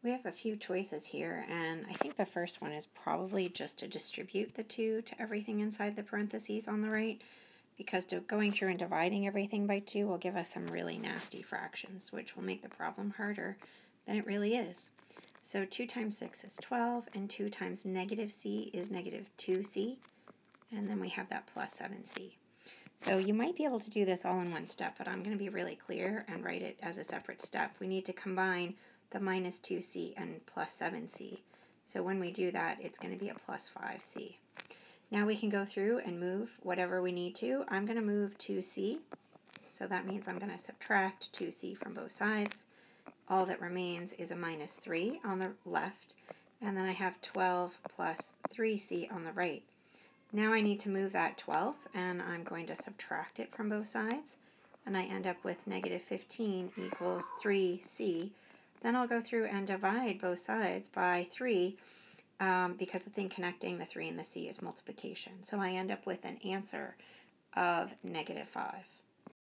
We have a few choices here, and I think the first one is probably just to distribute the 2 to everything inside the parentheses on the right, because going through and dividing everything by 2 will give us some really nasty fractions, which will make the problem harder than it really is. So 2 times 6 is 12, and 2 times negative c is negative 2c, and then we have that plus 7c. So you might be able to do this all in one step, but I'm going to be really clear and write it as a separate step. We need to combine the minus 2c and plus 7c. So when we do that, it's going to be a plus 5c. Now we can go through and move whatever we need to. I'm going to move 2c, so that means I'm going to subtract 2c from both sides. All that remains is a minus 3 on the left, and then I have 12 plus 3c on the right. Now I need to move that 12, and I'm going to subtract it from both sides, and I end up with negative 15 equals 3c. Then I'll go through and divide both sides by 3, because the thing connecting the 3 and the c is multiplication. So I end up with an answer of negative 5.